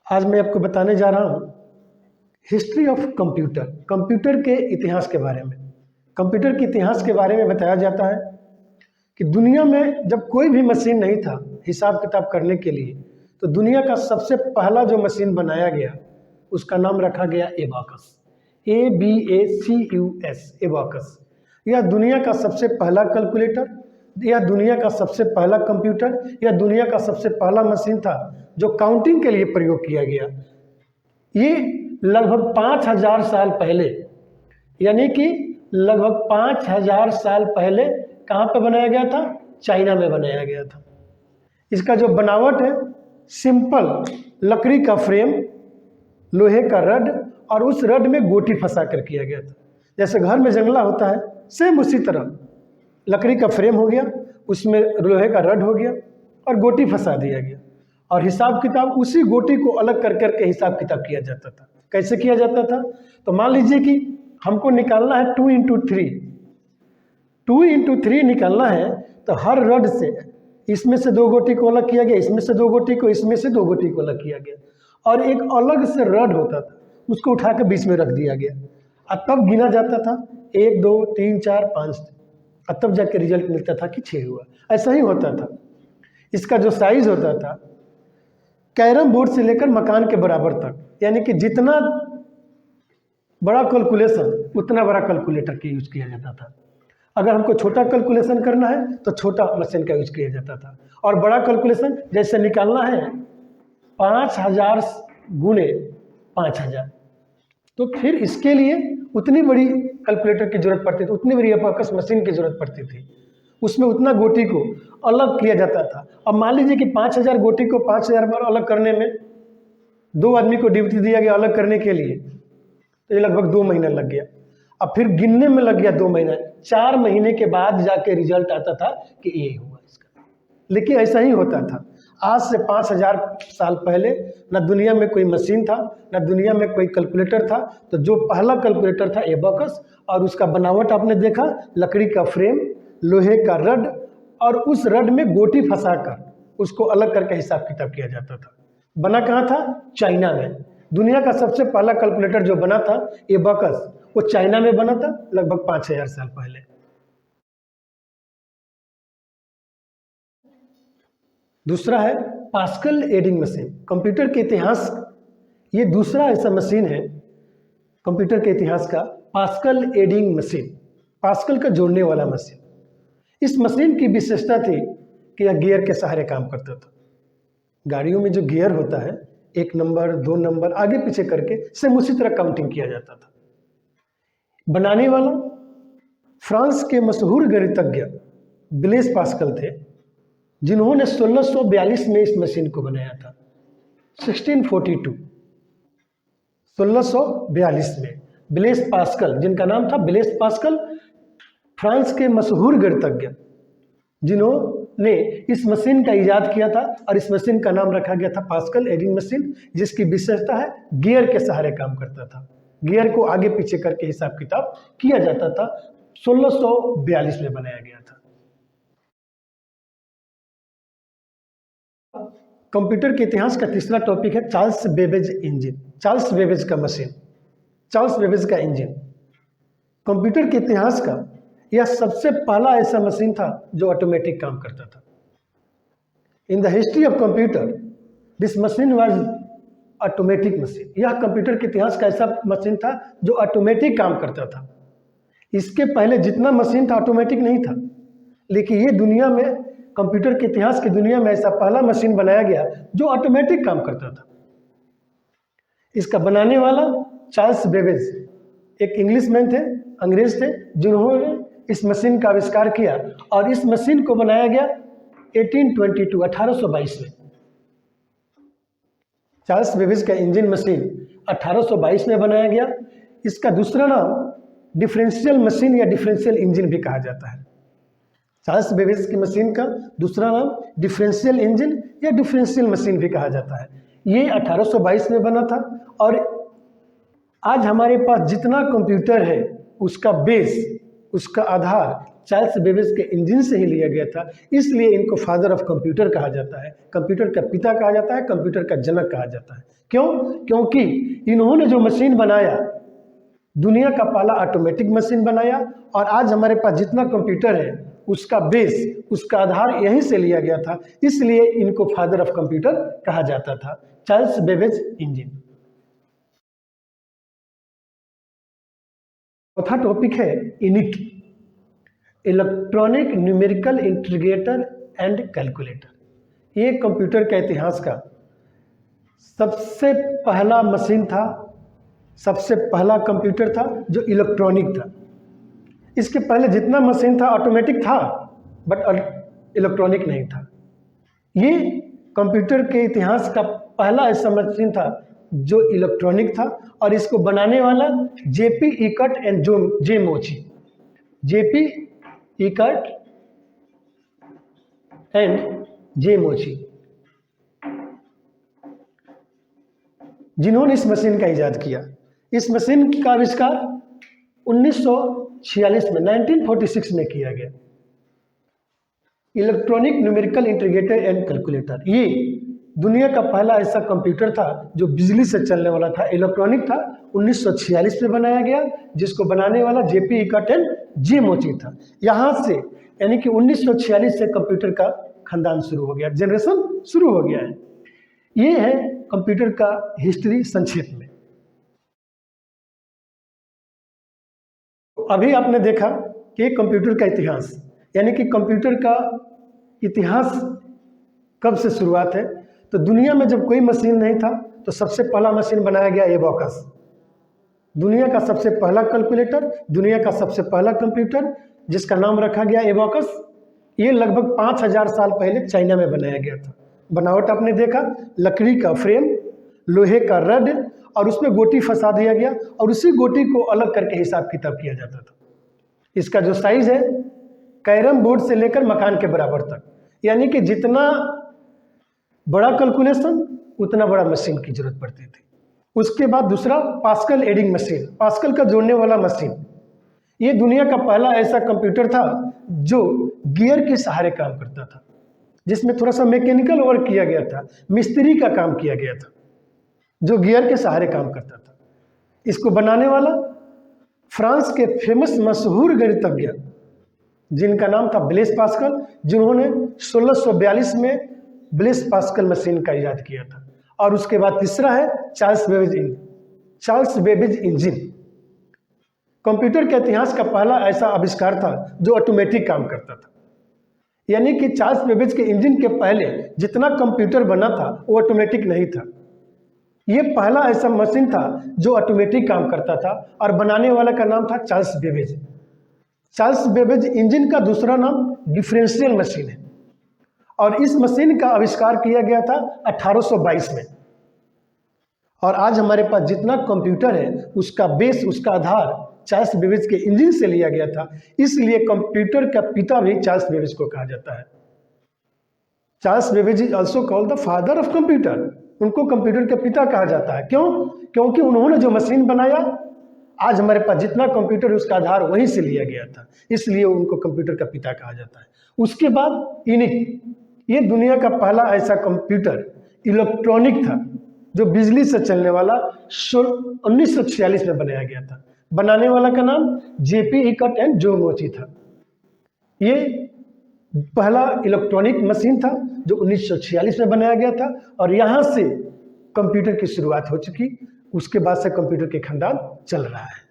आज मैं आपको बताने जा रहा हूँ हिस्ट्री ऑफ कंप्यूटर, कंप्यूटर के इतिहास के बारे में। कंप्यूटर के इतिहास के बारे में बताया जाता है कि दुनिया में जब कोई भी मशीन नहीं था हिसाब किताब करने के लिए, तो दुनिया का सबसे पहला जो मशीन बनाया गया उसका नाम रखा गया एबाकस, ABACUS, एबाकस। यह दुनिया का सबसे पहला कैलकुलेटर, यह दुनिया का सबसे पहला कंप्यूटर, यह दुनिया का सबसे पहला मशीन था जो काउंटिंग के लिए प्रयोग किया गया। ये लगभग 5000 साल पहले, यानी कि लगभग 5000 साल पहले कहाँ पर बनाया गया था? चाइना में बनाया गया था। इसका जो बनावट है, सिंपल लकड़ी का फ्रेम, लोहे का रड और उस रड में गोटी फंसा कर किया गया था। जैसे घर में जंगला होता है, सेम उसी तरह लकड़ी का फ्रेम हो गया, उसमें लोहे का रड हो गया और गोटी फंसा दिया गया, और हिसाब किताब उसी गोटी को अलग कर करके हिसाब किताब किया जाता था। कैसे किया जाता था? तो मान लीजिए कि हमको निकालना है 2 इंटू 3 निकालना है, तो हर रड से इसमें से 2 गोटी को अलग किया गया, इसमें से 2 गोटी को, इसमें से 2 गोटी को अलग किया गया, और एक अलग से रड होता था, उसको उठा के बीच में रख दिया गया, और तब गिना जाता था 1 2 3 4 5, और तब जाके रिजल्ट मिलता था कि 6 हुआ। ऐसा ही होता था। इसका जो साइज होता था, कैरम बोर्ड से लेकर मकान के बराबर तक, यानी कि जितना बड़ा कैलकुलेशन उतना बड़ा कैलकुलेटर का यूज किया जाता था। अगर हमको छोटा कैलकुलेशन करना है तो छोटा मशीन का यूज किया जाता था, और बड़ा कैलकुलेशन जैसे निकालना है 5000 गुणे 5000, तो फिर इसके लिए उतनी बड़ी कैलकुलेटर की जरूरत पड़ती थी, उतनी बड़ी एबाकस मशीन की जरूरत पड़ती थी। उसमें उतना गोटी को अलग किया जाता था। अब मान लीजिए कि 5000 गोटी को 5000 बार अलग करने में 2 आदमी को ड्यूटी दिया गया अलग करने के लिए, तो ये लगभग 2 महीना लग गया। अब फिर गिनने में लग गया 2 महीना, 4 महीने के बाद जाके रिजल्ट आता था कि ये हुआ इसका। लेकिन ऐसा ही होता था। आज से 5000 साल पहले न दुनिया में कोई मशीन था, न दुनिया में कोई कैलकुलेटर था। तो जो पहला कैलकुलेटर था एबाकस, और उसका बनावट आपने देखा, लकड़ी का फ्रेम, लोहे का रड, और उस रड में गोटी फंसाकर उसको अलग करके हिसाब किताब किया जाता था। बना कहाँ था? चाइना में। दुनिया का सबसे पहला कैलकुलेटर जो बना था एबाकस, वो चाइना में बना था लगभग 5000 साल पहले। दूसरा है पास्कल एडिंग मशीन। कंप्यूटर के इतिहास ये दूसरा ऐसा मशीन है कंप्यूटर के इतिहास का, पास्कल एडिंग मशीन, पास्कल का जोड़ने वाला मशीन। इस मशीन की विशेषता थी कि यह गियर के सहारे काम करता था। गाड़ियों में जो गियर होता है, 1 नंबर 2 नंबर आगे पीछे करके, सेम उसी तरह काउंटिंग किया जाता था। बनाने वाला फ्रांस के मशहूर गणितज्ञ ब्लेस पास्कल थे, जिन्होंने 1642 में इस मशीन को बनाया था। 1642 में ब्लेस पास्कल, जिनका नाम था ब्लेस पास्कल, फ्रांस के मशहूर गणितज्ञ, जिन्होंने इस मशीन का इजाद किया था, और इस मशीन का नाम रखा गया था पास्कल एडिंग मशीन, जिसकी विशेषता है गियर के सहारे काम करता था। गियर को आगे पीछे करके हिसाब किताब किया जाता था। 1642 में बनाया गया था। कंप्यूटर के इतिहास का तीसरा टॉपिक है Charles Babbage engine, Charles Babbage का मशीन, चार्ल्स बेबेज का इंजन। कंप्यूटर के इतिहास का यह सबसे पहला ऐसा मशीन था जो ऑटोमेटिक काम करता था। In the history of computer this machine was automatic machine. यह कंप्यूटर के इतिहास का ऐसा मशीन था जो ऑटोमेटिक काम करता था। इसके पहले जितना मशीन था ऑटोमेटिक नहीं था, लेकिन ये दुनिया में, कंप्यूटर के इतिहास की दुनिया में ऐसा पहला मशीन बनाया गया जो ऑटोमेटिक काम करता था। इसका बनाने वाला चार्ल्स बेबेज एक इंग्लिशमैन थे, अंग्रेज थे, जिन्होंने इस मशीन का आविष्कार किया, और इस मशीन को बनाया गया 1822 में। चार्ल्स बेबेज का इंजन मशीन 1822 में बनाया गया। इसका दूसरा नाम डिफरेंशियल मशीन या डिफरेंशियल इंजन भी कहा जाता है। चार्ल्स बेबेज की मशीन का दूसरा नाम डिफरेंशियल इंजन या डिफरेंशियल मशीन भी कहा जाता है। ये 1822 में बना था, और आज हमारे पास जितना कंप्यूटर है उसका बेस, उसका आधार चार्ल्स बेबेज के इंजन से ही लिया गया था, इसलिए इनको फादर ऑफ कंप्यूटर कहा जाता है, कंप्यूटर का पिता कहा जाता है, कंप्यूटर का जनक कहा जाता है। क्यों? क्योंकि इन्होंने जो मशीन बनाया, दुनिया का पहला ऑटोमेटिक मशीन बनाया, और आज हमारे पास जितना कंप्यूटर है उसका बेस, उसका आधार यहीं से लिया गया था, इसलिए इनको फादर ऑफ कंप्यूटर कहा जाता था, चार्ल्स बेबेज इंजन। चौथा टॉपिक है init, electronic numerical integrator and calculator. ये कंप्यूटर के इतिहास का सबसे पहला मशीन था, सबसे पहला कंप्यूटर था जो इलेक्ट्रॉनिक था। इसके पहले जितना मशीन था ऑटोमेटिक था, बट इलेक्ट्रॉनिक नहीं था। ये कंप्यूटर के इतिहास का पहला ऐसा मशीन था जो इलेक्ट्रॉनिक था, और इसको बनाने वाला जेपी इकर्ट एंड जे मोची, जेपी इकर्ट एंड जे मोची, जिन्होंने इस मशीन का इजाद किया। इस मशीन का आविष्कार 1946 में 1946 में किया गया। Electronic numerical integrator and calculator, ये दुनिया का पहला ऐसा कंप्यूटर था जो बिजली से चलने वाला था, इलेक्ट्रॉनिक था। 1946 में बनाया गया, जिसको बनाने वाला जेपी इकर्ट एंड जे मोची था। यहाँ से यानी कि 1946 से कंप्यूटर का खानदान शुरू हो गया, जनरेशन शुरू हो गया है। ये है कंप्यूटर का हिस्ट्री संक्षेप में। अभी आपने देखा कि कंप्यूटर का इतिहास, यानी कि कंप्यूटर का इतिहास कब से शुरुआत है। तो दुनिया में जब कोई मशीन नहीं था तो सबसे पहला मशीन बनाया गया एबॉकस, दुनिया का सबसे पहला कैलकुलेटर, दुनिया का सबसे पहला कंप्यूटर, जिसका नाम रखा गया एबॉकस। ये लगभग 5000 साल पहले चाइना में बनाया गया था। बनावट आपने देखा, लकड़ी का फ्रेम, लोहे का रड, और उसमें गोटी फंसा दिया गया, और उसी गोटी को अलग करके हिसाब किताब किया जाता था। इसका जो साइज है कैरम बोर्ड से लेकर मकान के बराबर तक, यानी कि जितना बड़ा कैलकुलेशन उतना बड़ा मशीन की जरूरत पड़ती थी। उसके बाद दूसरा पास्कल एडिंग मशीन, पास्कल का जोड़ने वाला मशीन। ये दुनिया का पहला ऐसा कंप्यूटर था जो गियर के सहारे काम करता था, जिसमें थोड़ा सा मैकेनिकल वर्क किया गया था, मिस्त्री का काम किया गया था, जो गियर के सहारे काम करता था। इसको बनाने वाला फ्रांस के फेमस मशहूर गणितज्ञ जिनका नाम था ब्लेस पास्कल, जिन्होंने 1642 में ब्लेस पास्कल मशीन का इजाद किया था। और उसके बाद तीसरा है चार्ल्स बेबेज इंजन। कंप्यूटर के इतिहास का पहला ऐसा आविष्कार था जो ऑटोमेटिक काम करता था, यानी कि चार्ल्स बेबेज के इंजन के पहले जितना कंप्यूटर बना था वो ऑटोमेटिक नहीं था। ये पहला ऐसा मशीन था जो ऑटोमेटिक काम करता था, और बनाने वाला का नाम था Charles Babbage. Charles Babbage engine का दूसरा नाम डिफरेंशियल मशीन है, और इस मशीन का आविष्कार किया गया था 1822 में। और आज हमारे पास जितना कंप्यूटर है उसका बेस, उसका आधार चार्ल्स बेबेज के इंजन से लिया गया था, इसलिए कंप्यूटर का पिता भी चार्ल्स बेबेज को कहा जाता है। Charles Babbage is also called the father of computer. उनको कंप्यूटर का पिता कहा जाता है। क्यों? क्योंकि उन्होंने जो मशीन बनाया, आज हमारे पास जितना कंप्यूटर है उसका आधार वहीं से लिया गया था, इसलिए उनको कंप्यूटर का पिता कहा जाता है। उसके बाद इनिट, ये दुनिया का पहला ऐसा कंप्यूटर इलेक्ट्रॉनिक था जो बिजली से चलने वाला 1946 में बनाया गया था। बनाने वाला का नाम जेपी इकर्ट एंड जे मोची था। ये पहला इलेक्ट्रॉनिक मशीन था जो 1946 में बनाया गया था, और यहाँ से कंप्यूटर की शुरुआत हो चुकी। उसके बाद से कंप्यूटर के खानदान चल रहा है।